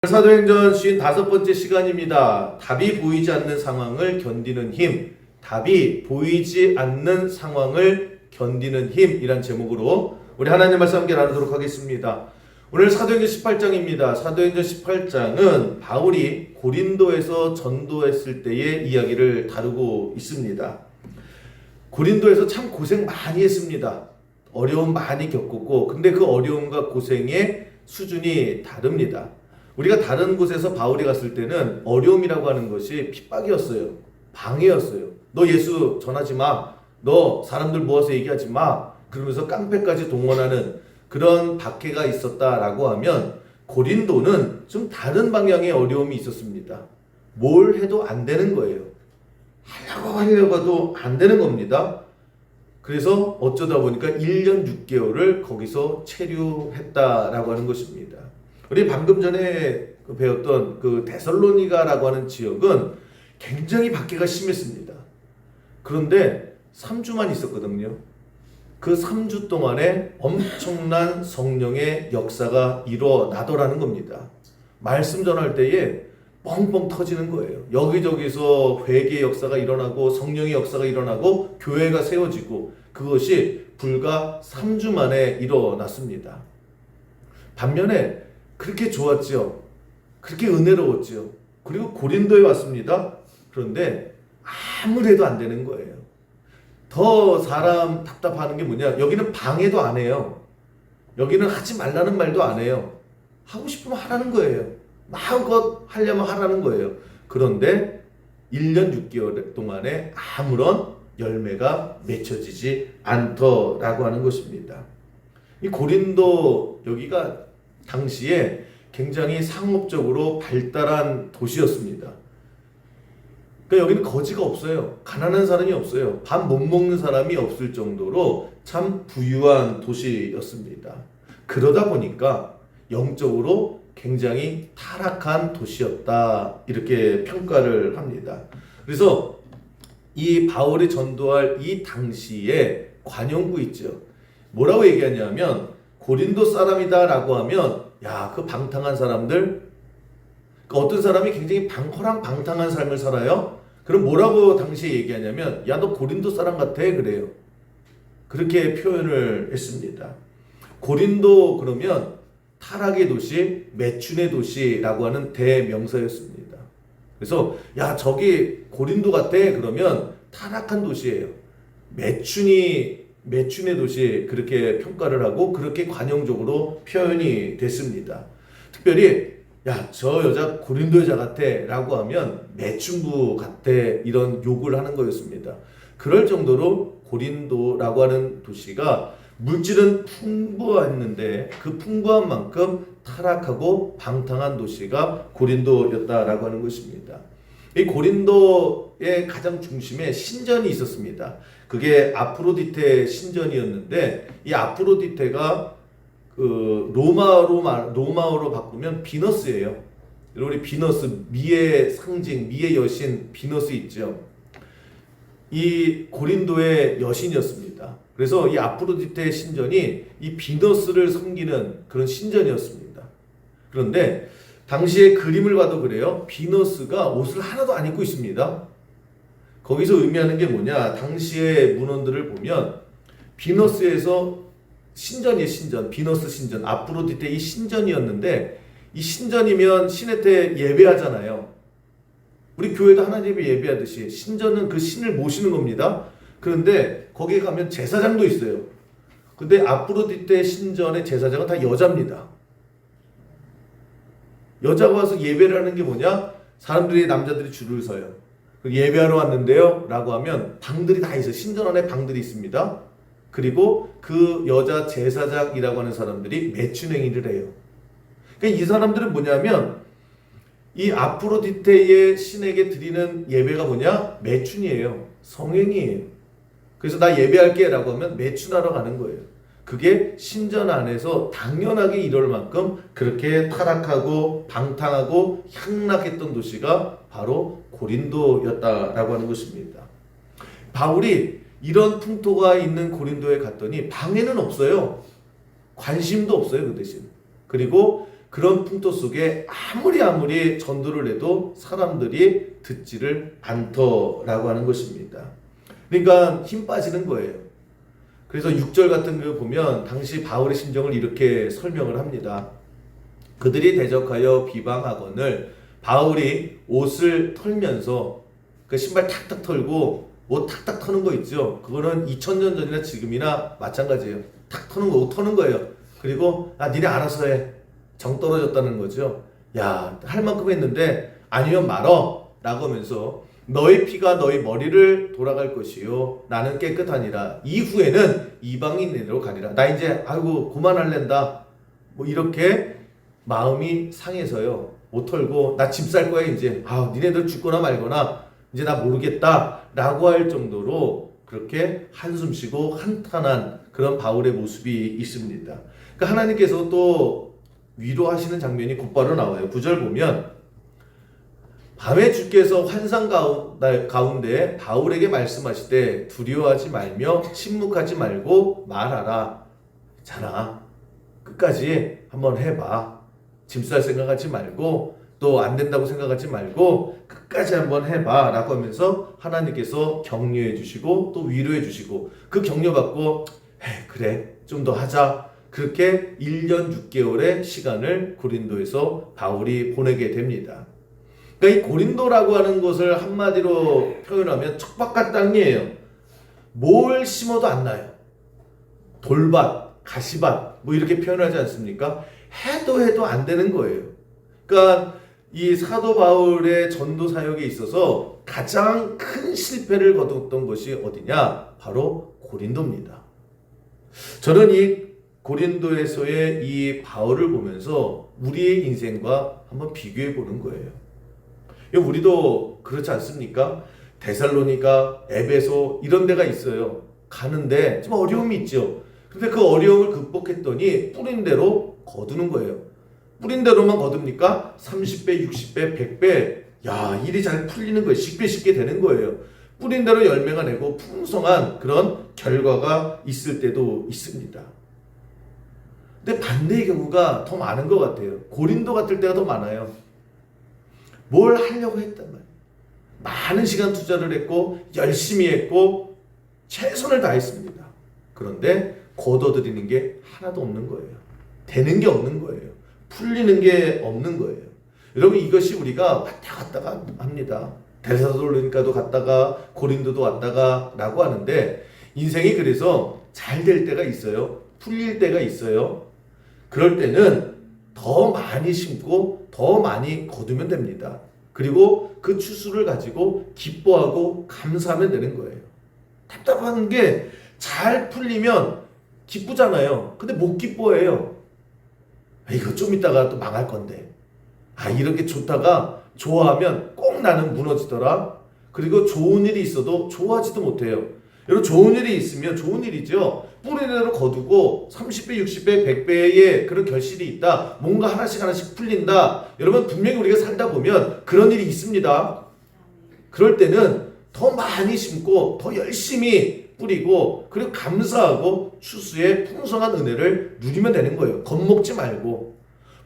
사도행전 55번째 시간입니다. 답이 보이지 않는 상황을 견디는 힘, 답이 보이지 않는 상황을 견디는 힘이란 제목으로 우리 하나님 말씀 함께 나누도록 하겠습니다. 오늘 사도행전 18장입니다. 사도행전 18장은 바울이 고린도에서 전도했을 때의 이야기를 다루고 있습니다. 고린도에서 참 고생 많이 했습니다. 어려움 많이 겪었고, 근데 그 어려움과 고생의 수준이 다릅니다. 우리가 다른 곳에서 바울이 갔을 때는 어려움이라고 하는 것이 핍박이었어요. 방해였어요. 너 예수 전하지 마. 너 사람들 모아서 얘기하지 마. 그러면서 깡패까지 동원하는 그런 박해가 있었다라고 하면, 고린도는 좀 다른 방향의 어려움이 있었습니다. 뭘 해도 안 되는 거예요. 하려고 해도 안 되는 겁니다. 그래서 어쩌다 보니까 1년 6개월을 거기서 체류했다라고 하는 것입니다. 우리 방금 전에 배웠던 그 데살로니가라고 하는 지역은 굉장히 박해가 심했습니다. 그런데 3주만 있었거든요. 그 3주 동안에 엄청난 성령의 역사가 일어나더라는 겁니다. 말씀 전할 때에 뻥뻥 터지는 거예요. 여기저기서 회개의 역사가 일어나고 성령의 역사가 일어나고 교회가 세워지고, 그것이 불과 3주 만에 일어났습니다. 반면에 그렇게 좋았지요. 그렇게 은혜로웠지요. 그리고 고린도에 왔습니다. 그런데 아무래도 안 되는 거예요. 더 사람 답답하는 게 뭐냐? 여기는 방해도 안 해요. 여기는 하지 말라는 말도 안 해요. 하고 싶으면 하라는 거예요. 마음껏 하려면 하라는 거예요. 그런데 1년 6개월 동안에 아무런 열매가 맺혀지지 않더라고 하는 것입니다. 이 고린도 여기가 당시에 굉장히 상업적으로 발달한 도시였습니다. 그러니까 여기는 거지가 없어요. 가난한 사람이 없어요. 밥 못 먹는 사람이 없을 정도로 참 부유한 도시였습니다. 그러다 보니까 영적으로 굉장히 타락한 도시였다, 이렇게 평가를 합니다. 그래서 이 바울이 전도할 이 당시에 관용구 있죠. 뭐라고 얘기하냐면, 고린도 사람이다 라고 하면, 야, 그 방탕한 사람들, 어떤 사람이 굉장히 허랑방탕한 삶을 살아요. 그럼 뭐라고 당시에 얘기하냐면, 야, 너 고린도 사람 같아, 그래요. 그렇게 표현을 했습니다. 고린도 그러면 타락의 도시, 매춘의 도시라고 하는 대명사였습니다. 그래서 야, 저기 고린도 같아, 그러면 타락한 도시예요. 매춘의 도시, 그렇게 평가를 하고 그렇게 관용적으로 표현이 됐습니다. 특별히 야, 저 여자 고린도 여자 같아 라고 하면 매춘부 같아, 이런 욕을 하는 거였습니다. 그럴 정도로 고린도라고 하는 도시가 물질은 풍부했는데 그 풍부한 만큼 타락하고 방탕한 도시가 고린도였다라고 하는 것입니다. 이 고린도의 가장 중심에 신전이 있었습니다. 그게 아프로디테 신전이었는데, 이 아프로디테가 그 로마어로 바꾸면 비너스예요. 우리 비너스, 미의 상징, 미의 여신 비너스 있죠. 이 고린도의 여신이었습니다. 그래서 이 아프로디테 신전이 이 비너스를 섬기는 그런 신전이었습니다. 그런데 당시의 그림을 봐도 그래요. 비너스가 옷을 하나도 안 입고 있습니다. 거기서 의미하는 게 뭐냐? 당시의 문헌들을 보면 비너스에서 신전이에요. 신전, 비너스 신전, 아프로디테 이 신전이었는데, 이 신전이면 신의 때 예배하잖아요. 우리 교회도 하나님을 예배하듯이 신전은 그 신을 모시는 겁니다. 그런데 거기에 가면 제사장도 있어요. 근데 아프로디테 신전의 제사장은 다 여자입니다. 여자가 와서 예배를 하는 게 뭐냐? 사람들이, 남자들이 줄을 서요. 예배하러 왔는데요 라고 하면 방들이 다 있어요. 신전 안에 방들이 있습니다. 그리고 그 여자 제사장이라고 하는 사람들이 매춘행위를 해요. 그러니까 이 사람들은 뭐냐면, 이 아프로디테의 신에게 드리는 예배가 뭐냐? 매춘이에요. 성행이에요. 그래서 나 예배할게 라고 하면 매춘하러 가는 거예요. 그게 신전 안에서 당연하게 이럴 만큼 그렇게 타락하고 방탕하고 향락했던 도시가 바로 고린도였다라고 하는 것입니다. 바울이 이런 풍토가 있는 고린도에 갔더니 방해는 없어요. 관심도 없어요, 그 대신. 그리고 그런 풍토 속에 아무리 전도를 해도 사람들이 듣지를 않더라고 하는 것입니다. 그러니까 힘 빠지는 거예요. 그래서 6절 같은 거 보면 당시 바울의 심정을 이렇게 설명을 합니다. 그들이 대적하여 비방하거늘 바울이 옷을 털면서 그 신발 탁탁 털고 옷 탁탁 터는 거 있죠. 그거는 2000년 전이나 지금이나 마찬가지예요. 탁 터는 거, 옷 터는 거예요. 그리고 니네 알아서 해. 정 떨어졌다는 거죠. 야, 할 만큼 했는데 아니면 말어 라고 하면서 너의 피가 너의 머리를 돌아갈 것이요 나는 깨끗하니라. 이후에는 이방인으로 가리라. 나 이제 아이고 그만할랜다. 뭐 이렇게 마음이 상해서요. 못 털고 나 집 살 거야 이제. 니네들 죽거나 말거나 이제 나 모르겠다 라고 할 정도로 그렇게 한숨 쉬고 한탄한 그런 바울의 모습이 있습니다. 그러니까 하나님께서 또 위로하시는 장면이 곧바로 나와요. 9절 보면 밤에 주께서 환상 가운데 바울에게 말씀하시되 두려워하지 말며 침묵하지 말고 말하라. 자나 끝까지 한번 해봐. 짐 쌀 생각하지 말고 또 안 된다고 생각하지 말고 끝까지 한번 해봐 라고 하면서 하나님께서 격려해 주시고 또 위로해 주시고 그 격려받고 그래 좀 더 하자. 그렇게 1년 6개월의 시간을 고린도에서 바울이 보내게 됩니다. 그러니까 이 고린도라고 하는 것을 한마디로 표현하면 척박한 땅이에요. 뭘 심어도 안 나요. 돌밭, 가시밭 뭐 이렇게 표현하지 않습니까? 해도 안 되는 거예요. 그러니까 이 사도 바울의 전도 사역에 있어서 가장 큰 실패를 거뒀던 것이 어디냐? 바로 고린도입니다. 저는 이 고린도에서의 이 바울을 보면서 우리의 인생과 한번 비교해 보는 거예요. 우리도 그렇지 않습니까? 데살로니가, 에베소 이런 데가 있어요. 가는데 좀 어려움이 있죠. 근데 그 어려움을 극복했더니 뿌린 대로 거두는 거예요. 뿌린 대로만 거둡니까? 30배, 60배, 100배. 야, 일이 잘 풀리는 거예요. 쉽게 되는 거예요. 뿌린 대로 열매가 내고 풍성한 그런 결과가 있을 때도 있습니다. 근데 반대의 경우가 더 많은 것 같아요. 고린도 같을 때가 더 많아요. 뭘 하려고 했단 말이에요. 많은 시간 투자를 했고 열심히 했고 최선을 다했습니다. 그런데 거둬들이는 게 하나도 없는 거예요. 되는 게 없는 거예요. 풀리는 게 없는 거예요. 여러분 이것이 우리가 왔다 갔다가 합니다. 데살로니가도 갔다가 고린도도 왔다가 라고 하는데 인생이 그래서 잘 될 때가 있어요. 풀릴 때가 있어요. 그럴 때는 더 많이 심고 더 많이 거두면 됩니다. 그리고 그 추수를 가지고 기뻐하고 감사하면 되는 거예요. 답답한 게 잘 풀리면 기쁘잖아요. 근데 못 기뻐해요. 이거 좀 이따가 또 망할 건데. 이렇게 좋다가 좋아하면 꼭 나는 무너지더라. 그리고 좋은 일이 있어도 좋아하지도 못해요. 여러분 좋은 일이 있으면 좋은 일이죠. 뿌리는 대로 거두고 30배, 60배, 100배의 그런 결실이 있다. 뭔가 하나씩 풀린다. 여러분 분명히 우리가 살다 보면 그런 일이 있습니다. 그럴 때는 더 많이 심고 더 열심히 뿌리고 그리고 감사하고 추수의 풍성한 은혜를 누리면 되는 거예요. 겁먹지 말고.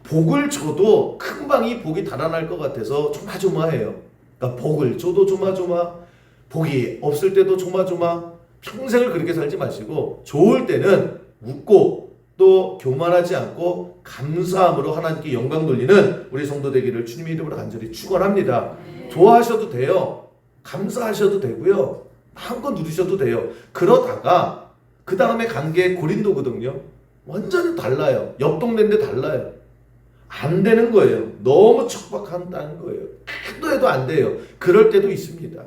복을 줘도 금방 이 복이 달아날 것 같아서 조마조마해요. 그러니까 복을 줘도 조마조마, 복이 없을 때도 조마조마. 평생을 그렇게 살지 마시고 좋을 때는 웃고 또 교만하지 않고 감사함으로 하나님께 영광 돌리는 우리 성도 되기를 주님의 이름으로 간절히 축원합니다. 좋아하셔도 돼요. 감사하셔도 되고요. 마음껏 누리셔도 돼요. 그러다가 그 다음에 간 게 고린도거든요. 완전히 달라요. 옆 동네인데 달라요. 안 되는 거예요. 너무 척박한다는 거예요. 해도 해도 안 돼요. 그럴 때도 있습니다.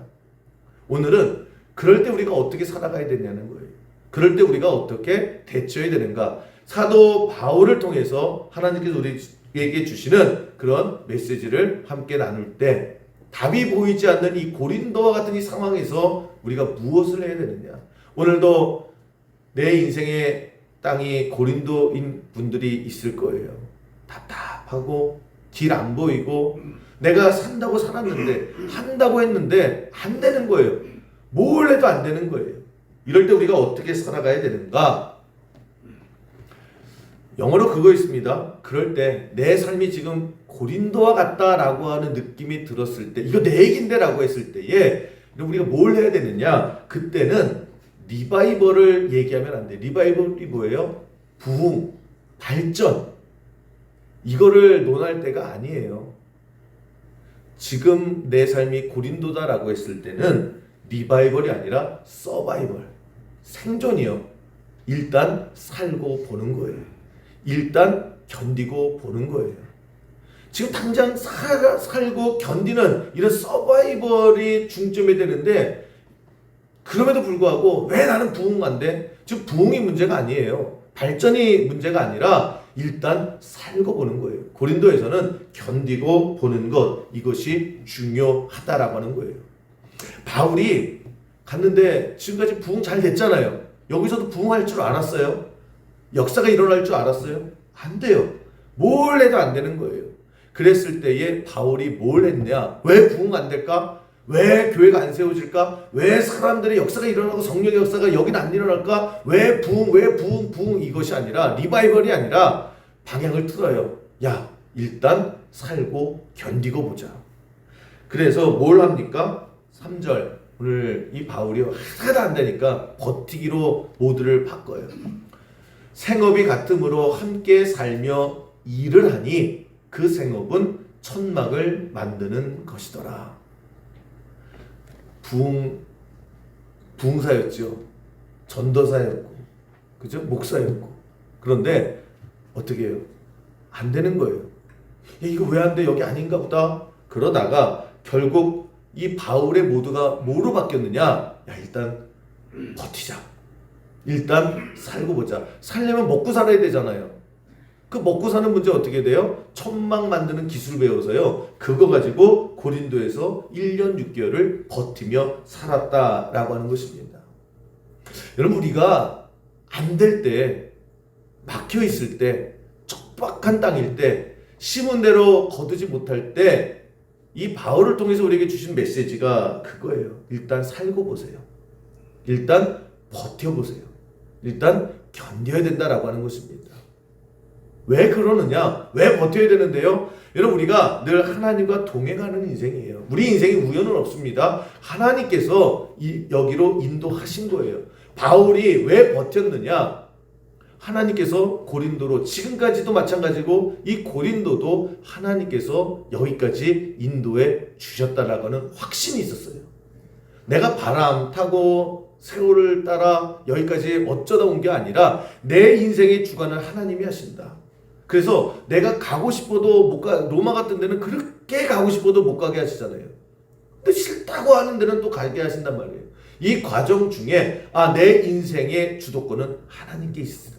오늘은 그럴 때 우리가 어떻게 살아가야 되냐는 거예요. 그럴 때 우리가 어떻게 대처해야 되는가. 사도 바울을 통해서 하나님께서 우리에게 주시는 그런 메시지를 함께 나눌 때 답이 보이지 않는 이 고린도와 같은 이 상황에서 우리가 무엇을 해야 되느냐. 오늘도 내 인생의 땅이 고린도인 분들이 있을 거예요. 답답하고 길 안 보이고 내가 산다고 살았는데 한다고 했는데 안 되는 거예요. 뭘 해도 안 되는 거예요. 이럴 때 우리가 어떻게 살아가야 되는가? 영어로 그거 있습니다. 그럴 때 내 삶이 지금 고린도와 같다라고 하는 느낌이 들었을 때, 이거 내 얘긴데 라고 했을 때에 우리가 뭘 해야 되느냐? 그때는 리바이벌을 얘기하면 안 돼. 리바이벌이 뭐예요? 부흥, 발전. 이거를 논할 때가 아니에요. 지금 내 삶이 고린도다라고 했을 때는 리바이벌이 아니라 서바이벌, 생존이요. 일단 살고 보는 거예요. 일단 견디고 보는 거예요. 지금 당장 살고 견디는 이런 서바이벌이 중점이 되는데, 그럼에도 불구하고 왜 나는 부흥 안 돼? 지금 부흥이 문제가 아니에요. 발전이 문제가 아니라 일단 살고 보는 거예요. 고린도에서는 견디고 보는 것, 이것이 중요하다라고 하는 거예요. 바울이 갔는데 지금까지 부흥 잘 됐잖아요. 여기서도 부흥할 줄 알았어요? 역사가 일어날 줄 알았어요? 안 돼요. 뭘 해도 안 되는 거예요. 그랬을 때에 바울이 뭘 했냐? 왜 부흥 안 될까? 왜 교회가 안 세워질까? 왜 사람들의 역사가 일어나고 성령의 역사가 여긴 안 일어날까? 왜 부흥 이것이 아니라, 리바이벌이 아니라 방향을 틀어요. 야, 일단 살고 견디고 보자. 그래서 뭘 합니까? 3절. 오늘 이 바울이 하나도 안 되니까 버티기로 모두를 바꿔요. 생업이 같음으로 함께 살며 일을 하니 그 생업은 천막을 만드는 것이더라. 부흥사였죠. 전도사였고, 그죠? 목사였고. 그런데 어떻게 해요? 안 되는 거예요. 야, 이거 왜 안 돼? 여기 아닌가 보다. 그러다가 결국 이 바울의 모두가 뭐로 바뀌었느냐? 야, 일단 버티자. 일단 살고 보자. 살려면 먹고 살아야 되잖아요. 그 먹고 사는 문제 어떻게 돼요? 천막 만드는 기술 배워서요. 그거 가지고 고린도에서 1년 6개월을 버티며 살았다라고 하는 것입니다. 여러분, 우리가 안 될 때, 막혀 있을 때, 척박한 땅일 때, 심은 대로 거두지 못할 때, 이 바울을 통해서 우리에게 주신 메시지가 그거예요. 일단 살고 보세요. 일단 버텨보세요. 일단 견뎌야 된다라고 하는 것입니다. 왜 그러느냐? 왜 버텨야 되는데요? 여러분, 우리가 늘 하나님과 동행하는 인생이에요. 우리 인생에 우연은 없습니다. 하나님께서 여기로 인도하신 거예요. 바울이 왜 버텼느냐? 하나님께서 고린도로, 지금까지도 마찬가지고 이 고린도도 하나님께서 여기까지 인도해 주셨다라고 하는 확신이 있었어요. 내가 바람 타고 세월을 따라 여기까지 어쩌다 온 게 아니라 내 인생의 주관을 하나님이 하신다. 그래서 내가 가고 싶어도 못 가, 로마 같은 데는 그렇게 가고 싶어도 못 가게 하시잖아요. 근데 싫다고 하는 데는 또 가게 하신단 말이에요. 이 과정 중에 내 인생의 주도권은 하나님께 있습니다.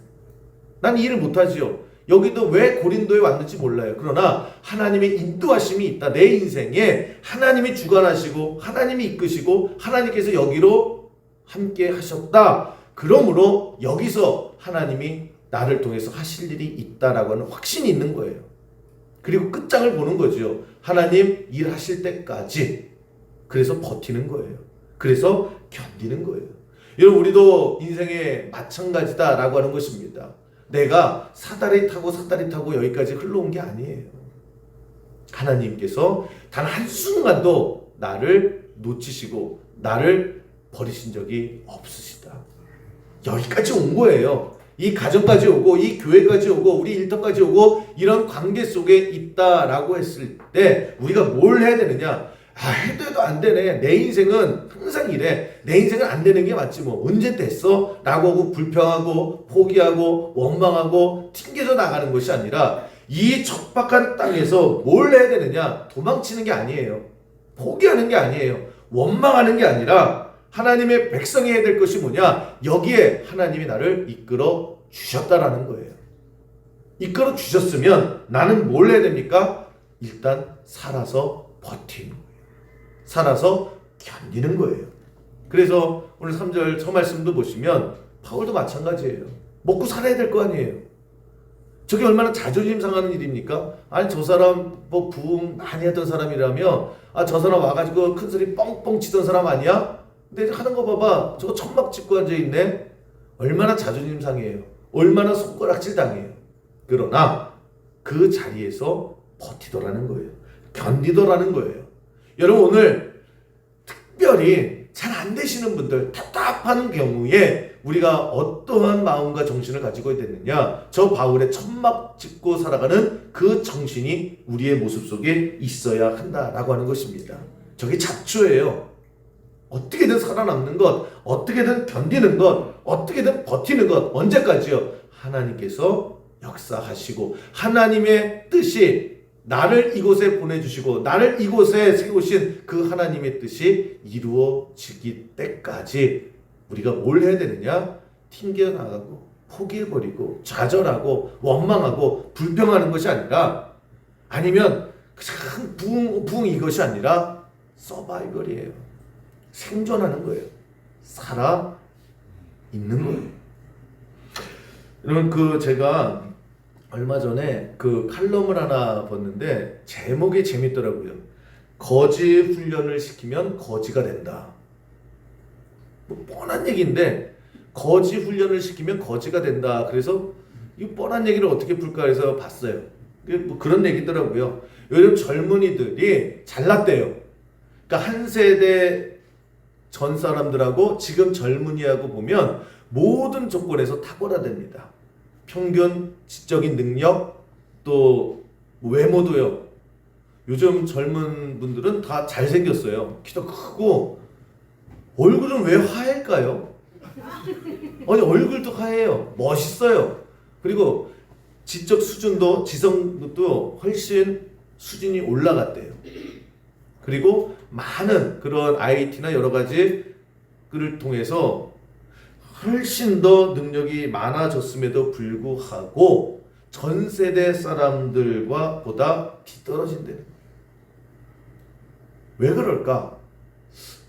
난 이해를 못하지요. 여기도 왜 고린도에 왔는지 몰라요. 그러나 하나님의 인도하심이 있다. 내 인생에 하나님이 주관하시고 하나님이 이끄시고 하나님께서 여기로 함께 하셨다. 그러므로 여기서 하나님이 나를 통해서 하실 일이 있다라고 하는 확신이 있는 거예요. 그리고 끝장을 보는 거죠. 하나님 일하실 때까지. 그래서 버티는 거예요. 그래서 견디는 거예요. 여러분, 우리도 인생에 마찬가지다라고 하는 것입니다. 내가 사다리 타고 여기까지 흘러온 게 아니에요. 하나님께서 단 한순간도 나를 놓치시고 나를 버리신 적이 없으시다. 여기까지 온 거예요. 이 가정까지 오고 이 교회까지 오고 우리 일터까지 오고 이런 관계 속에 있다라고 했을 때 우리가 뭘 해야 되느냐? 해도 안 되네. 내 인생은 항상 이래. 내 인생은 안 되는 게 맞지 뭐. 언제 됐어? 라고 하고 불평하고 포기하고 원망하고 튕겨져 나가는 것이 아니라 이 척박한 땅에서 뭘 해야 되느냐? 도망치는 게 아니에요. 포기하는 게 아니에요. 원망하는 게 아니라 하나님의 백성이 해야 될 것이 뭐냐? 여기에 하나님이 나를 이끌어 주셨다라는 거예요. 이끌어 주셨으면 나는 뭘 해야 됩니까? 일단 살아서 버티는 거예요. 살아서 견디는 거예요. 그래서 오늘 3절 저 말씀도 보시면 바울도 마찬가지예요. 먹고 살아야 될 거 아니에요. 저게 얼마나 자존심 상하는 일입니까? 아니, 저 사람 뭐 부흥 많이 했던 사람이라며 저 사람 와가지고 큰 소리 뻥뻥 치던 사람 아니야? 근데 하는 거 봐봐. 저거 천막 짚고 앉아있네. 얼마나 자존심 상해요. 얼마나 손가락질 당해요. 그러나 그 자리에서 버티더라는 거예요. 견디더라는 거예요. 여러분 오늘 특별히 잘 안 되시는 분들, 답답한 경우에 우리가 어떠한 마음과 정신을 가지고 됐느냐? 저 바울의 천막 짚고 살아가는 그 정신이 우리의 모습 속에 있어야 한다라고 하는 것입니다. 저게 자초예요. 어떻게든 살아남는 것, 어떻게든 견디는 것, 어떻게든 버티는 것, 언제까지요? 하나님께서 역사하시고 하나님의 뜻이 나를 이곳에 보내주시고 나를 이곳에 세우신 그 하나님의 뜻이 이루어지기 때까지 우리가 뭘 해야 되느냐? 튕겨나가고 포기해버리고 좌절하고 원망하고 불평하는 것이 아니라, 아니면 그냥 붕 이것이 아니라 서바이벌이에요. 생존하는 거예요. 살아 있는 거예요. 여러분 제가 얼마 전에 칼럼을 하나 봤는데 제목이 재밌더라고요. 거지 훈련을 시키면 거지가 된다. 뭐 뻔한 얘기인데 거지 훈련을 시키면 거지가 된다. 그래서 이 뻔한 얘기를 어떻게 풀까 해서 봤어요. 뭐 그런 얘기더라고요. 요즘 젊은이들이 잘났대요. 그러니까 한 세대 전 사람들하고 지금 젊은이하고 보면 모든 조건에서 탁월하답니다. 평균 지적인 능력, 또 외모도요. 요즘 젊은 분들은 다 잘생겼어요. 키도 크고. 얼굴은 왜 하얘일까요? 아니 얼굴도 하얘요. 멋있어요. 그리고 지적 수준도 지성도 훨씬 수준이 올라갔대요. 그리고 많은 그런 IT나 여러 가지를 통해서 훨씬 더 능력이 많아졌음에도 불구하고 전 세대 사람들과 보다 뒤떨어진대요. 왜 그럴까?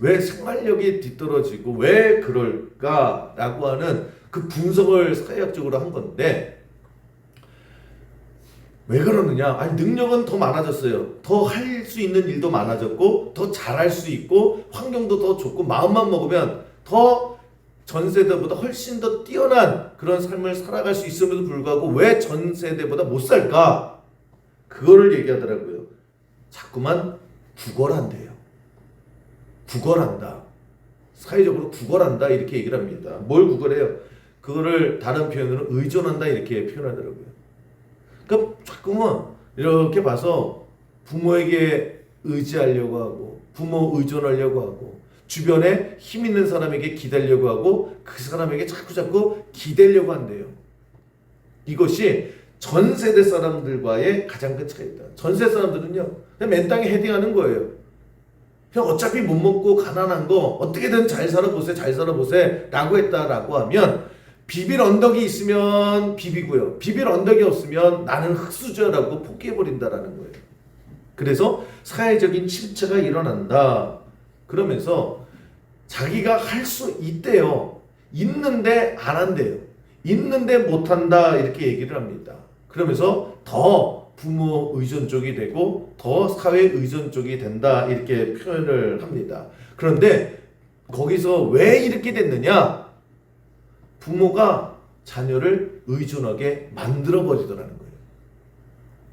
왜 생활력이 뒤떨어지고 왜 그럴까라고 하는 그 분석을 사회학적으로 한 건데, 왜 그러느냐? 아니 능력은 더 많아졌어요. 더 할 수 있는 일도 많아졌고 더 잘할 수 있고 환경도 더 좋고 마음만 먹으면 더 전 세대보다 훨씬 더 뛰어난 그런 삶을 살아갈 수 있음에도 불구하고 왜 전 세대보다 못 살까? 그거를 얘기하더라고요. 자꾸만 구걸한대요. 구걸한다. 사회적으로 구걸한다 이렇게 얘기를 합니다. 뭘 구걸해요? 그거를 다른 표현으로 의존한다 이렇게 표현하더라고요. 그러니까 자꾸만 이렇게 봐서 부모에게 의지하려고 하고 부모 의존하려고 하고 주변에 힘 있는 사람에게 기대려고 하고 그 사람에게 자꾸 기대려고 한대요. 이것이 전 세대 사람들과의 가장 큰 차이다. 전 세대 사람들은요 그냥 맨 땅에 헤딩하는 거예요. 그냥 어차피 못 먹고 가난한 거 어떻게든 잘 살아보세 라고 했다라고 하면, 비빌 언덕이 있으면 비비고요. 비빌 언덕이 없으면 나는 흙수저라고 포기해버린다라는 거예요. 그래서 사회적인 침체가 일어난다. 그러면서 자기가 할 수 있대요. 있는데 안 한대요. 있는데 못한다 이렇게 얘기를 합니다. 그러면서 더 부모 의존 쪽이 되고 더 사회 의존 쪽이 된다 이렇게 표현을 합니다. 그런데 거기서 왜 이렇게 됐느냐? 부모가 자녀를 의존하게 만들어 버리더라는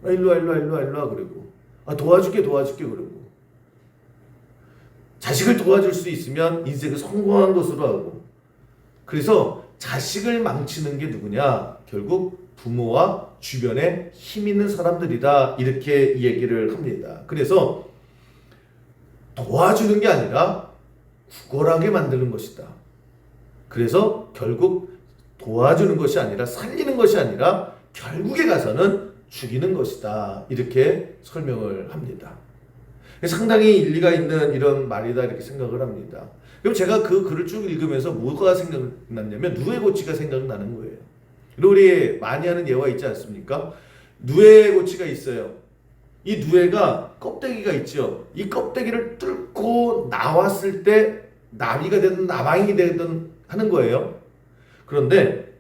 거예요. 일로와 그리고 도와줄게 그러고, 자식을 도와줄 수 있으면 인생을 성공한 것으로 하고, 그래서 자식을 망치는 게 누구냐? 결국 부모와 주변에 힘 있는 사람들이다 이렇게 얘기를 합니다. 그래서 도와주는 게 아니라 구걸하게 만드는 것이다. 그래서 결국 도와주는 것이 아니라 살리는 것이 아니라 결국에 가서는 죽이는 것이다 이렇게 설명을 합니다. 상당히 일리가 있는 이런 말이다 이렇게 생각을 합니다. 그럼 제가 그 글을 쭉 읽으면서 뭐가 생각났냐면 누에고치가 생각나는 거예요. 우리 많이 하는 예화 있지 않습니까? 누에고치가 있어요. 이 누에가 껍데기가 있죠. 이 껍데기를 뚫고 나왔을 때 나비가 되든 나방이 되든 하는 거예요. 그런데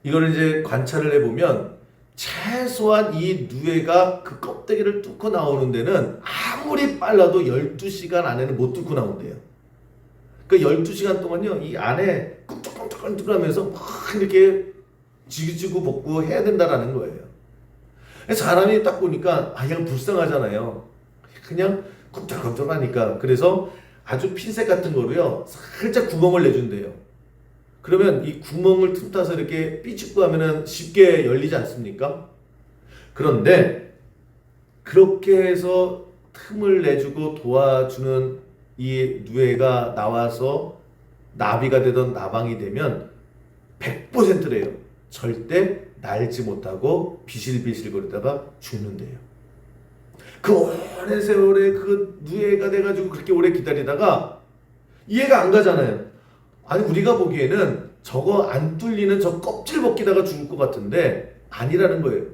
이걸 이제 관찰을 해보면 최소한 이 누에가 그 껍데기를 뚫고 나오는 데는 아무리 빨라도 12시간 안에는 못 뚫고 나온대요. 그 12시간 동안요 이 안에 꾹꾹꾹꾹 하면서 막 이렇게 지지고 볶고 해야 된다라는 거예요. 사람이 딱 보니까 그냥 불쌍하잖아요. 그냥 껍적껍적하니까. 그래서 아주 핀셋 같은 거로요 살짝 구멍을 내준대요. 그러면 이 구멍을 틈타서 이렇게 삐죽고 하면은 쉽게 열리지 않습니까? 그런데 그렇게 해서 틈을 내주고 도와주는 이 누에가 나와서 나비가 되던 나방이 되면 100%래요. 절대 날지 못하고 비실비실거리다가 죽는데요. 그 오랜 세월에 그 누에가 돼가지고 그렇게 오래 기다리다가 이해가 안 가잖아요. 아니 우리가 보기에는 저거 안 뚫리는 저 껍질 벗기다가 죽을 것 같은데 아니라는 거예요.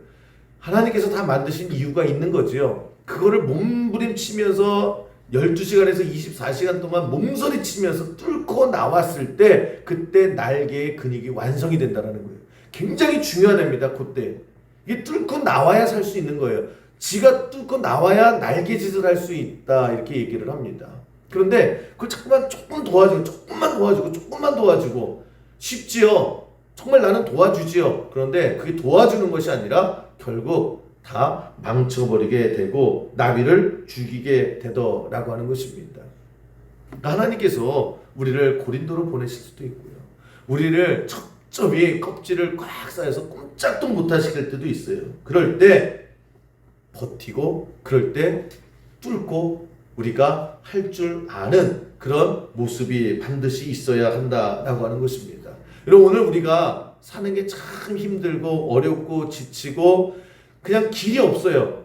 하나님께서 다 만드신 이유가 있는 거지요. 그거를 몸부림치면서 12시간에서 24시간 동안 몸서리치면서 뚫고 나왔을 때 그때 날개의 근육이 완성이 된다는 거예요. 굉장히 중요하답니다. 그때 이게 뚫고 나와야 살 수 있는 거예요. 지가 뚫고 나와야 날개짓을 할 수 있다 이렇게 얘기를 합니다. 그런데 그걸 자꾸만 조금만 도와주고 쉽지요. 정말 나는 도와주지요. 그런데 그게 도와주는 것이 아니라 결국 다 망쳐버리게 되고 나비를 죽이게 되더라고 하는 것입니다. 하나님께서 우리를 고린도로 보내실 수도 있고요. 우리를 첩첩이 껍질을 꽉 쌓여서 꼼짝도 못하실 때도 있어요. 그럴 때 버티고 그럴 때 뚫고 우리가 할 줄 아는 그런 모습이 반드시 있어야 한다라고 하는 것입니다. 여러분 오늘 우리가 사는 게 참 힘들고 어렵고 지치고 그냥 길이 없어요.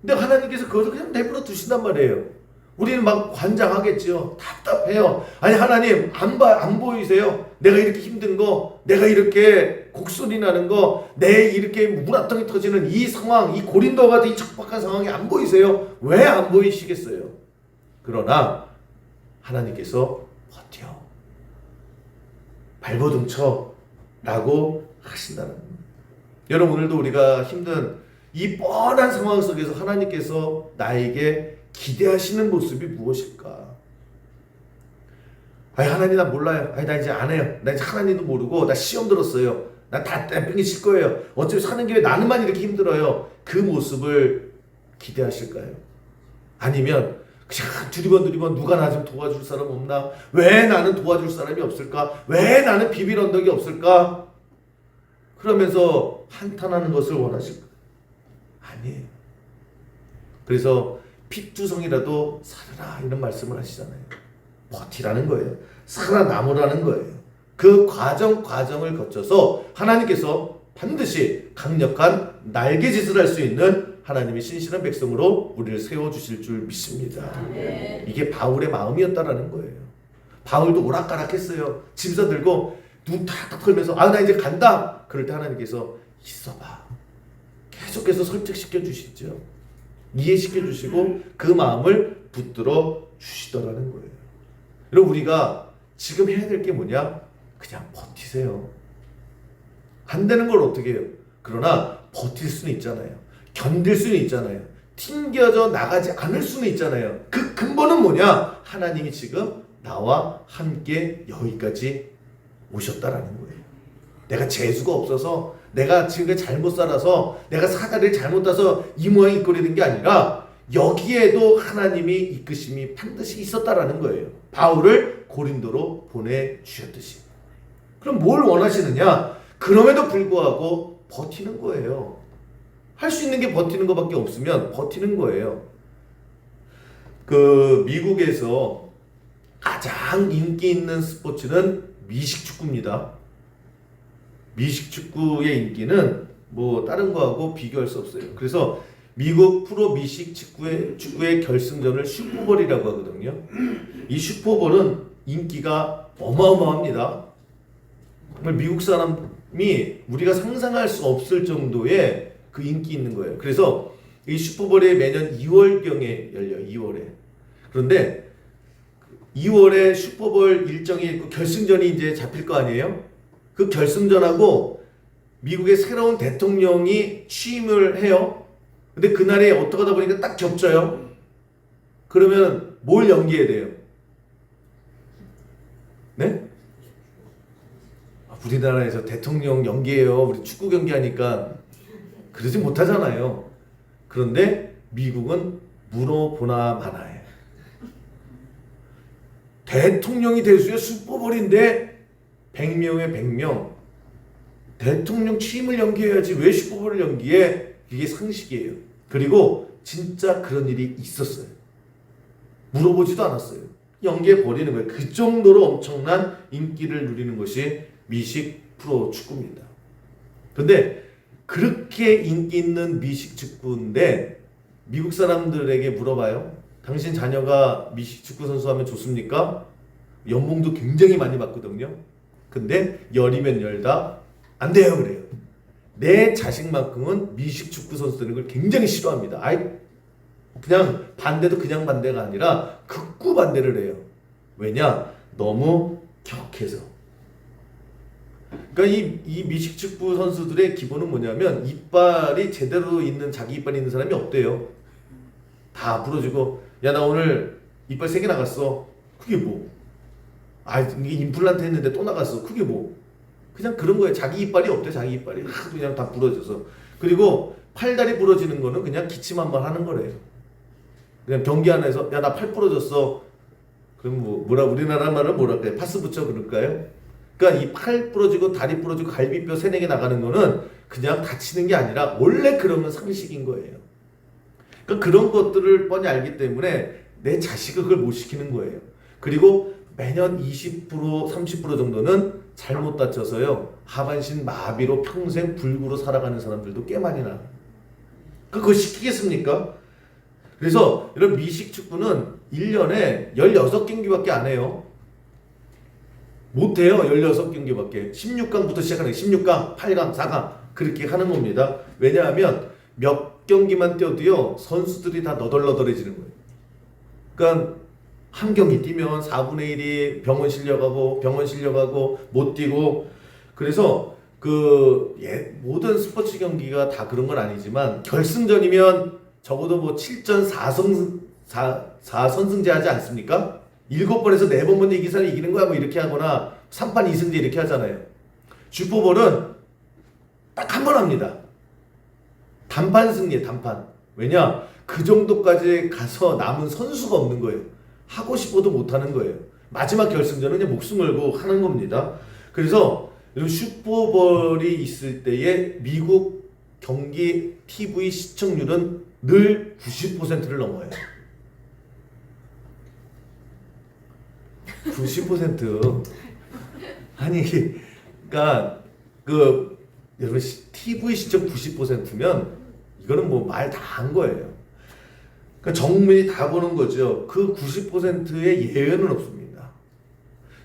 근데 하나님께서 그것을 그냥 내버려 두신단 말이에요. 우리는 막 관장하겠지요. 답답해요. 아니 하나님 안 보이세요? 내가 이렇게 힘든 거, 내가 이렇게 곡소리 나는 거, 내 이렇게 물압통이 터지는 이 상황, 이 고린도 같은 이 척박한 상황이 안 보이세요? 왜 안 보이시겠어요? 그러나 하나님께서 버텨, 발버둥 쳐 라고 하신다는 겁니다. 여러분 오늘도 우리가 힘든 이 뻔한 상황 속에서 하나님께서 나에게 기대하시는 모습이 무엇일까? 아니 하나님 나 몰라요. 아니 나 이제 안 해요. 나 이제 하나님도 모르고 나 시험 들었어요. 나 다 땜빵이 칠 거예요. 어차피 사는 길에 나는만 이렇게 힘들어요. 그 모습을 기대하실까요? 아니면 그냥 두리번 누가 나 좀 도와줄 사람 없나? 왜 나는 도와줄 사람이 없을까? 왜 나는 비빌 언덕이 없을까? 그러면서 한탄하는 것을 원하실까? 아니에요. 그래서 핏두성이라도 살아라 이런 말씀을 하시잖아요. 버티라는 거예요. 살아남으라는 거예요. 그 과정을 거쳐서 하나님께서 반드시 강력한 날개짓을 할 수 있는 하나님의 신실한 백성으로 우리를 세워주실 줄 믿습니다. 이게 바울의 마음이었다라는 거예요. 바울도 오락가락했어요. 짐서 들고 눈 탁탁 털면서 나 이제 간다. 그럴 때 하나님께서 있어봐. 계속해서 설득시켜 주시죠. 이해시켜 주시고 그 마음을 붙들어 주시더라는 거예요. 여러분 우리가 지금 해야 될 게 뭐냐? 그냥 버티세요. 안 되는 걸 어떻게 해요? 그러나 버틸 수는 있잖아요. 견딜 수는 있잖아요. 튕겨져 나가지 않을 수는 있잖아요. 그 근본은 뭐냐? 하나님이 지금 나와 함께 여기까지 오셨다라는 거예요. 내가 재수가 없어서 내가 지금까지 잘못 살아서 내가 사다리를 잘못 따서 이 모양 이 꼴이 된 게 아니라 여기에도 하나님이 이끄심이 반드시 있었다라는 거예요. 바울을 고린도로 보내주셨듯이. 그럼 뭘 원하시느냐? 그럼에도 불구하고 버티는 거예요. 할 수 있는 게 버티는 것밖에 없으면 버티는 거예요. 그 미국에서 가장 인기 있는 스포츠는 미식축구입니다. 미식축구의 인기는 뭐 다른 거하고 비교할 수 없어요. 그래서 미국 프로 미식 축구의 결승전을 슈퍼볼이라고 하거든요. 이 슈퍼볼은 인기가 어마어마합니다. 정말 미국 사람이 우리가 상상할 수 없을 정도의 그 인기 있는 거예요. 그래서 이 슈퍼볼이 매년 2월경에 열려요. 2월에. 그런데 2월에 슈퍼볼 일정이 있고 결승전이 이제 잡힐 거 아니에요? 그 결승전하고 미국의 새로운 대통령이 취임을 해요. 근데 그날에 어떻게 하다 보니까 딱 겹쳐요. 그러면 뭘 연기해야 돼요? 네? 우리나라에서 대통령 연기해요. 우리 축구 경기 하니까 그러지 못하잖아요. 그런데 미국은 물어보나 마나해. 대통령이 될 수야 슈퍼볼인데 100명에 100명. 대통령 취임을 연기해야지 왜 슈퍼볼을 연기해? 이게 상식이에요. 그리고 진짜 그런 일이 있었어요. 물어보지도 않았어요. 연기해 버리는 거예요. 그 정도로 엄청난 인기를 누리는 것이 미식 프로 축구입니다. 근데 그렇게 인기 있는 미식 축구인데 미국 사람들에게 물어봐요. 당신 자녀가 미식 축구 선수 하면 좋습니까? 연봉도 굉장히 많이 받거든요. 근데 열이면 열다 안 돼요 그래요. 내 자식만큼은 미식 축구 선수 되는 걸 굉장히 싫어합니다. 아이 그냥 반대도 그냥 반대가 아니라 극구 반대를 해요. 왜냐? 너무 격해서. 그러니까 이 미식 축구 선수들의 기본은 뭐냐면 이빨이 제대로 있는 자기 이빨이 있는 사람이 없대요. 다 부러지고 야 나 오늘 이빨 3개 나갔어. 그게 뭐? 아 이게 임플란트 했는데 또 나갔어. 그게 뭐? 그냥 그런 거예요. 자기 이빨이 없대. 자기 이빨이 그냥 다 부러져서. 그리고 팔다리 부러지는 거는 그냥 기침 한 번 하는 거래요. 그냥 경기 안에서 야 나 팔 부러졌어. 그럼 뭐라 우리나라 말은 뭐라 그래? 파스 붙여 그럴까요? 그러니까 이 팔 부러지고 다리 부러지고 갈비뼈 3-4개 나가는 거는 그냥 다치는 게 아니라 원래 그러면 상식인 거예요. 그러니까 그런 것들을 뻔히 알기 때문에 내 자식을 그걸 못 시키는 거예요. 그리고 매년 20% 30% 정도는 잘못 다쳐서요. 하반신 마비로 평생 불구로 살아가는 사람들도 꽤 많이 나요. 그거 시키겠습니까? 그래서 이런 미식 축구는 1년에 16경기밖에 안 해요. 못해요. 16경기밖에. 16강부터 시작하는 거예요. 16강, 8강, 4강 그렇게 하는 겁니다. 왜냐하면 몇 경기만 뛰어도요. 선수들이 다 너덜너덜해지는 거예요. 그러니까 한 경기 뛰면 4분의 1이 병원 실려가고 못 뛰고 그래서 모든 스포츠 경기가 다 그런 건 아니지만 결승전이면 적어도 뭐 7전 4선승제 하지 않습니까? 7번에서 4번 먼저 이긴 사람이 이기는 거야 뭐 이렇게 하거나 3판 2승제 이렇게 하잖아요. 슈퍼볼은 딱 한 번 합니다. 단판 승리에 단판. 왜냐? 그 정도까지 가서 남은 선수가 없는 거예요. 하고 싶어도 못하는 거예요. 마지막 결승전은 그냥 목숨 걸고 하는 겁니다. 그래서 슈퍼볼이 있을 때의 미국 경기 TV 시청률은 늘 90%를 넘어요. 90%. 아니, 그러니까 여러분 TV 시청 90%면 이거는 뭐 말 다 한 거예요. 그러니까 정문이 다 보는 거죠. 그 90%의 예외는 없습니다.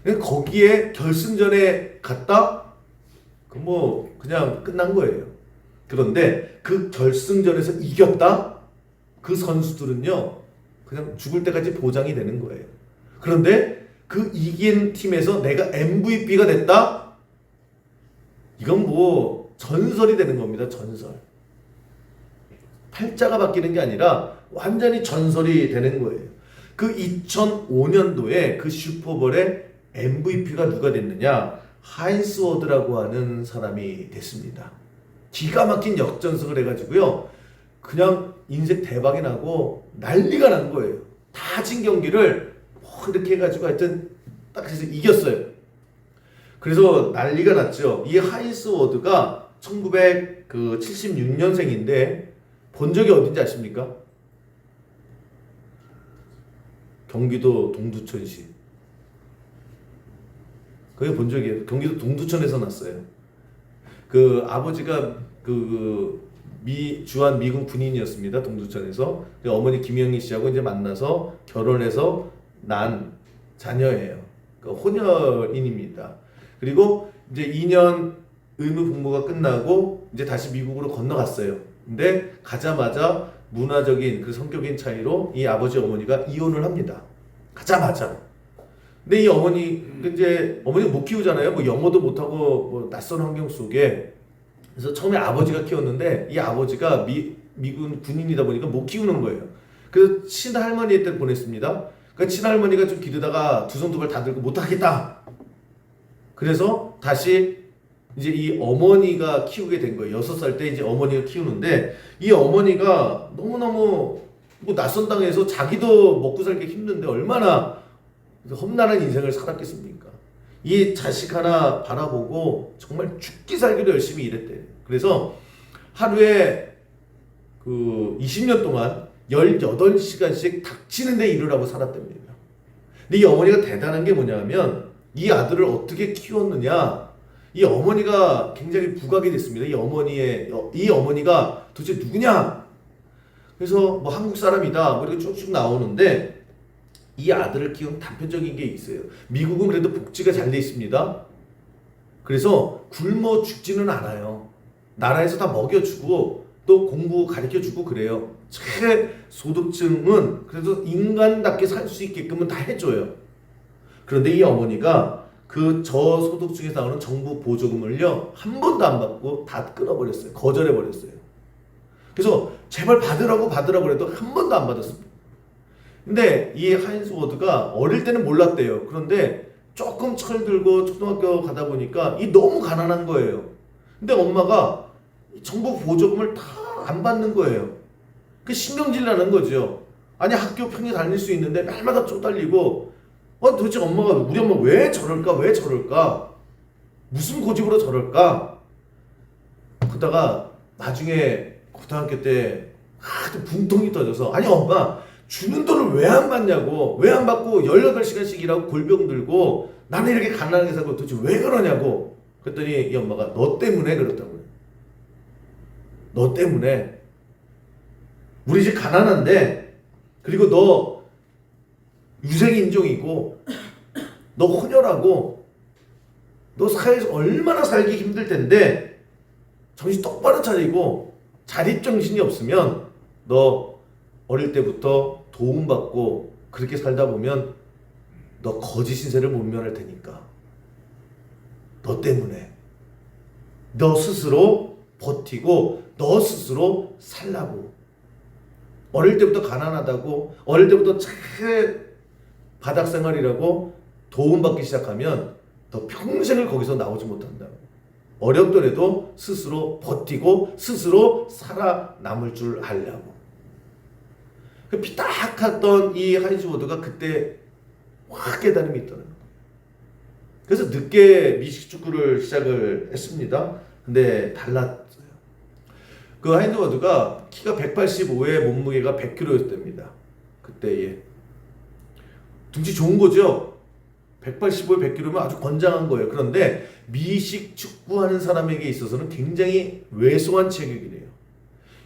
그러니까 거기에 결승전에 갔다? 그냥 끝난 거예요. 그런데 그 결승전에서 이겼다? 그 선수들은요, 그냥 죽을 때까지 보장이 되는 거예요. 그런데 그 이긴 팀에서 내가 MVP가 됐다? 이건 전설이 되는 겁니다. 전설. 팔자가 바뀌는 게 아니라 완전히 전설이 되는 거예요. 그 2005년도에 그 슈퍼볼의 MVP가 누가 됐느냐? 하인스 워드라고 하는 사람이 됐습니다. 기가 막힌 역전승을 해가지고요. 그냥 인생 대박이 나고 난리가 난 거예요. 다 진 경기를 이렇게 해가지고 하여튼 딱 해서 이겼어요. 그래서 난리가 났죠. 이 하인스 워드가 1976년생인데 본 적이 어딘지 아십니까? 경기도 동두천시. 거기 본 적이에요. 경기도 동두천에서 났어요. 그 아버지가 주한 미군 군인이었습니다. 동두천에서. 어머니 김영희 씨하고 이제 만나서 결혼해서 난 자녀예요. 혼혈인입니다. 그리고 이제 2년 의무 복무가 끝나고 이제 다시 미국으로 건너갔어요. 근데 가자마자 문화적인 그 성격인 차이로 이 아버지 어머니가 이혼을 합니다. 가자마자. 근데 이 어머니가 못 키우잖아요. 영어도 못하고 낯선 환경 속에. 그래서 처음에 아버지가 키웠는데 이 아버지가 미군 군인이다 보니까 못 키우는 거예요. 그래서 친할머니한테 보냈습니다. 그러니까 친할머니가 좀 기르다가 두 손 두 발 다 들고 못하겠다. 그래서 다시 이제 이 어머니가 키우게 된 거예요. 6살 때 이제 어머니가 키우는데 이 어머니가 너무너무 뭐 낯선 땅에서 자기도 먹고 살기 힘든데 얼마나 험난한 인생을 살았겠습니까? 이 자식 하나 바라보고 정말 죽기 살기로 열심히 일했대요. 그래서 하루에 그 20년 동안 18시간씩 닥치는 데 일을 하고 살았답니다. 근데 이 어머니가 대단한 게 뭐냐면 이 아들을 어떻게 키웠느냐, 이 어머니가 굉장히 부각이 됐습니다. 이 어머니가 도대체 누구냐? 그래서 뭐 한국 사람이다 뭐 이렇게 쭉쭉 나오는데 이 아들을 키운 단편적인 게 있어요. 미국은 그래도 복지가 잘 돼 있습니다. 그래서 굶어 죽지는 않아요. 나라에서 다 먹여주고 또 공부 가르쳐주고 그래요. 최소득층은 그래도 인간답게 살 수 있게끔은 다 해줘요. 그런데 이 어머니가 그 저소득층에서 나오는 정부 보조금을요 한 번도 안 받고 다 끊어버렸어요. 거절해버렸어요. 그래서 제발 받으라고 해도 한 번도 안 받았습니다. 근데 이 하인스 워드가 어릴 때는 몰랐대요. 그런데 조금 철들고 초등학교 가다 보니까 이 너무 가난한 거예요. 근데 엄마가 정부 보조금을 다 안 받는 거예요. 그 신경질 나는 거죠. 아니 학교 편히 다닐 수 있는데 날마다 쪼달리고 도대체 우리 엄마 왜 저럴까? 무슨 고집으로 저럴까? 그러다가 나중에 고등학교 때 하도 붕통이 터져서 아니 엄마 주는 돈을 왜 안 받냐고, 왜 안 받고 18시간씩 일하고 골병 들고 나는 이렇게 가난하게 살고 도대체 왜 그러냐고. 그랬더니 이 엄마가 너 때문에 그렇다고요. 너 때문에. 우리 집 가난한데, 그리고 너 유색인종이고 너 혼혈하고 너 사회에서 얼마나 살기 힘들 텐데 정신 똑바로 차리고 자립정신이 없으면 너 어릴 때부터 도움받고 그렇게 살다 보면 너 거지 신세를 못 면할 테니까 너 때문에 너 스스로 버티고 너 스스로 살라고. 어릴 때부터 가난하다고, 어릴 때부터 바닥 생활이라고 도움받기 시작하면 너 평생을 거기서 나오지 못한다. 어렵더라도 스스로 버티고 스스로 살아남을 줄 알려고. 피딱했던 이 하인즈 워드가 그때 확 깨달음이 있더라고요. 그래서 늦게 미식축구를 시작을 했습니다. 근데 달랐어요. 그 하인즈 워드가 키가 185에 몸무게가 100kg였답니다. 그때에. 둥치 좋은 거죠? 185에 100kg면 아주 건장한 거예요. 그런데 미식 축구하는 사람에게 있어서는 굉장히 왜소한 체격이래요.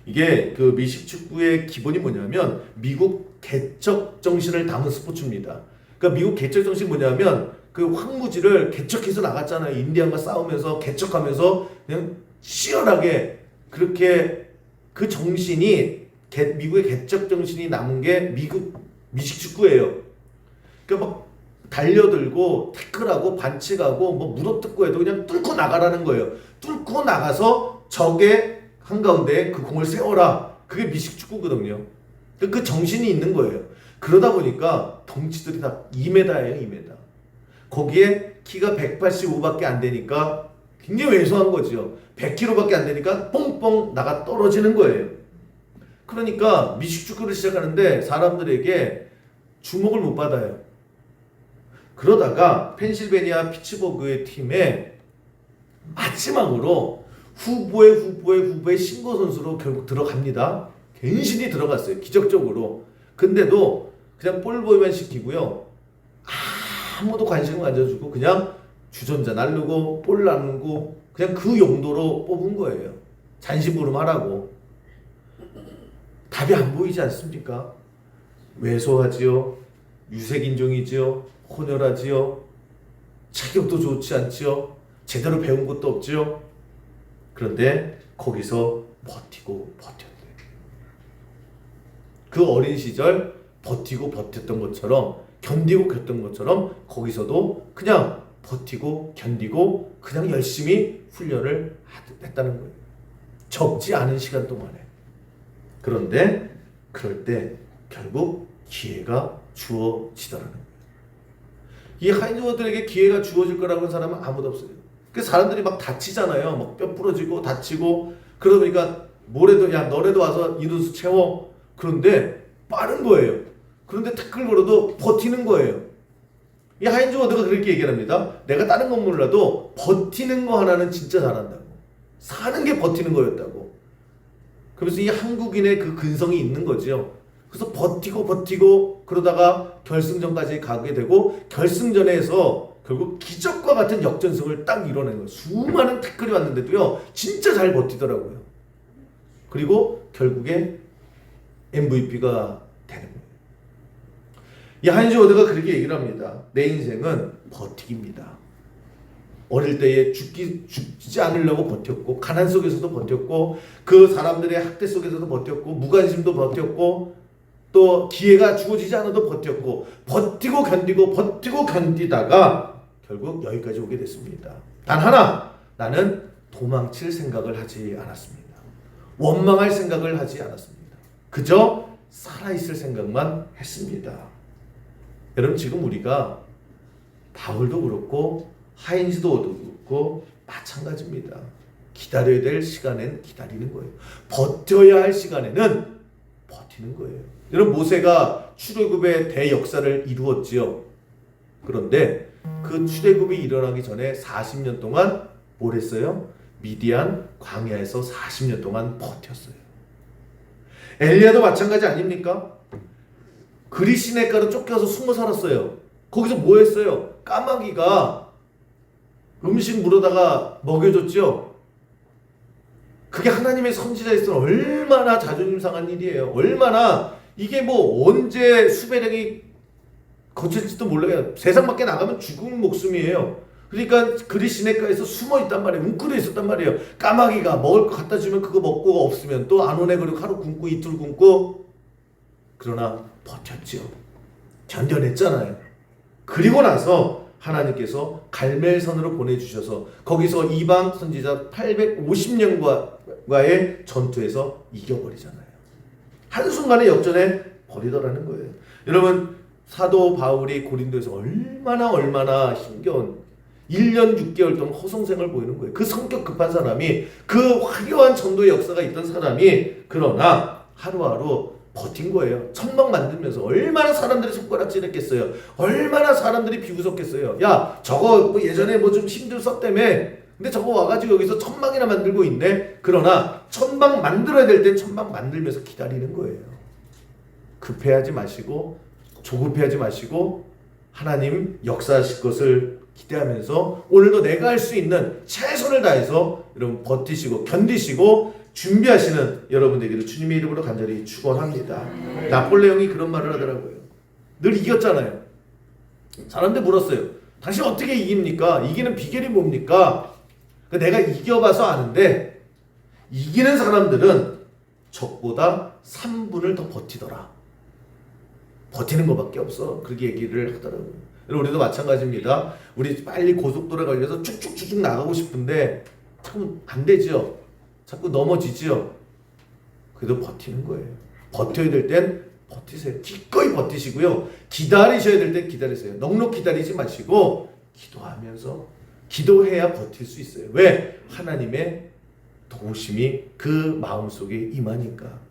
이게 그 미식 축구의 기본이 뭐냐면 미국 개척 정신을 담은 스포츠입니다. 그러니까 미국 개척 정신이 뭐냐면 그 황무지를 개척해서 나갔잖아요. 인디안과 싸우면서 개척하면서 그냥 치열하게 그렇게 그 정신이 미국의 개척 정신이 남은 게 미국 미식 축구예요. 그러니까 막 달려들고 태클하고 반칙하고 뭐 물어뜯고 해도 그냥 뚫고 나가라는 거예요. 뚫고 나가서 적의 한가운데 그 공을 세워라. 그게 미식 축구거든요. 그 정신이 있는 거예요. 그러다 보니까 덩치들이 다 2m예요, 2m. 거기에 키가 185밖에 안 되니까 굉장히 왜소한 거죠. 100kg밖에 안 되니까 뽕뽕 나가 떨어지는 거예요. 그러니까 미식 축구를 시작하는데 사람들에게 주목을 못 받아요. 그러다가 펜실베니아 피츠버그의 팀에 마지막으로 후보의 신고 선수로 결국 들어갑니다. 괜시리 들어갔어요. 기적적으로. 근데도 그냥 볼보이만 시키고요. 아무도 관심을 안 가져주고 그냥 주전자 날르고 볼 나누고 그냥 그 용도로 뽑은 거예요. 잔심부름 하라고. 답이 안 보이지 않습니까? 왜소하지요. 유색인종이지요. 혼혈하지요. 체격도 좋지 않지요. 제대로 배운 것도 없지요. 그런데 거기서 버티고 버텼대요. 그 어린 시절 버티고 버텼던 것처럼 견디고 겼던 것처럼 거기서도 그냥 버티고 견디고 그냥 열심히 훈련을 했다는 거예요. 적지 않은 시간 동안에. 그런데 그럴 때 결국 기회가 주어지더라는 거예요. 이 하인즈 워드에게 기회가 주어질 거라고 하는 사람은 아무도 없어요. 그 사람들이 막 다치잖아요. 막 뼈 부러지고 다치고 그러니까 뭐래도 야 너래도 와서 인원수 채워. 그런데 빠른 거예요. 그런데 태클 걸어도 버티는 거예요. 이 하인즈 워드가 그렇게 얘기합니다. 내가 다른 건 몰라도 버티는 거 하나는 진짜 잘한다고. 사는 게 버티는 거였다고. 그래서 이 한국인의 그 근성이 있는 거죠. 그래서 버티고 그러다가 결승전까지 가게 되고 결승전에서 결국 기적과 같은 역전승을 딱 이뤄낸 거예요. 수많은 태클이 왔는데도요. 진짜 잘 버티더라고요. 그리고 결국에 MVP가 되는 거예요. 이 하인즈 워드가 그렇게 얘기를 합니다. 내 인생은 버티기입니다. 어릴 때에 죽지 않으려고 버텼고 가난 속에서도 버텼고 그 사람들의 학대 속에서도 버텼고 무관심도 버텼고 또 기회가 주어지지 않아도 버티고 견디다가 결국 여기까지 오게 됐습니다. 단 하나, 나는 도망칠 생각을 하지 않았습니다. 원망할 생각을 하지 않았습니다. 그저 살아있을 생각만 했습니다. 여러분 지금 우리가 바울도 그렇고 하인즈도 그렇고 마찬가지입니다. 기다려야 될 시간엔 기다리는 거예요. 버텨야 할 시간에는 버티는 거예요. 여러분 모세가 출애굽의 대역사를 이루었지요. 그런데 그 출애굽이 일어나기 전에 40년 동안 뭘 했어요? 미디안 광야에서 40년 동안 버텼어요. 엘리야도 마찬가지 아닙니까? 그리 시내가로 쫓겨서 숨어 살았어요. 거기서 뭐 했어요? 까마귀가 음식 물어다가 먹여줬죠. 그게 하나님의 선지자였으면 얼마나 자존심 상한 일이에요. 얼마나 이게 뭐 언제 수배령이 거칠지도 몰라요. 세상 밖에 나가면 죽은 목숨이에요. 그러니까 그리 시내가에서 숨어 있단 말이에요. 웅크려 있었단 말이에요. 까마귀가 먹을 거 갖다 주면 그거 먹고 없으면 또 안 오네. 그리고 하루 굶고 이틀 굶고. 그러나 버텼죠. 견뎌냈잖아요. 그리고 나서 하나님께서 갈멜산으로 보내주셔서 거기서 이방 선지자 850년과의 전투에서 이겨버리잖아요. 한순간에 역전해 버리더라는 거예요. 여러분 사도 바울이 고린도에서 얼마나 힘겨운 1년 6개월 동안 허송생을 보이는 거예요. 그 성격 급한 사람이 그 화려한 전도의 역사가 있던 사람이 그러나 하루하루 버틴 거예요. 천막 만들면서 얼마나 사람들이 손가락질했겠어요. 얼마나 사람들이 비웃었겠어요. 야 저거 뭐 예전에 뭐 좀 힘들 썼다며. 근데 저거 와가지고 여기서 천막이나 만들고 있네. 그러나 천막 만들어야 될 땐 천막 만들면서 기다리는 거예요. 급해하지 마시고 조급해하지 마시고 하나님 역사하실 것을 기대하면서 오늘도 내가 할 수 있는 최선을 다해서 여러분 버티시고 견디시고 준비하시는 여러분 되기를 주님의 이름으로 간절히 축원합니다. 나폴레옹이 그런 말을 하더라고요. 늘 이겼잖아요. 사람들 물었어요. 당신 어떻게 이깁니까? 이기는 비결이 뭡니까? 내가 이겨봐서 아는데 이기는 사람들은 적보다 3분을 더 버티더라. 버티는 것밖에 없어. 그렇게 얘기를 하더라고요. 우리도 마찬가지입니다. 우리 빨리 고속도로에 걸려서 쭉쭉쭉 나가고 싶은데 참 안 되죠. 자꾸 넘어지죠. 그래도 버티는 거예요. 버텨야 될 땐 버티세요. 기꺼이 버티시고요. 기다리셔야 될 땐 기다리세요. 넉넉히 기다리지 마시고 기도하면서 기도해야 버틸 수 있어요. 왜? 하나님의 도우심이 그 마음속에 임하니까.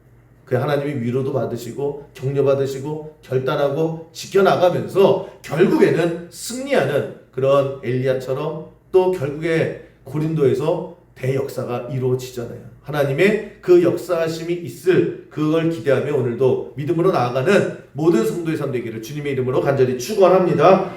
그 하나님이 위로도 받으시고 격려 받으시고 결단하고 지켜나가면서 결국에는 승리하는 그런 엘리야처럼 또 결국에 고린도에서 대역사가 이루어지잖아요. 하나님의 그 역사하심이 있을 그걸 기대하며 오늘도 믿음으로 나아가는 모든 성도의 삶 되기를 주님의 이름으로 간절히 축원합니다.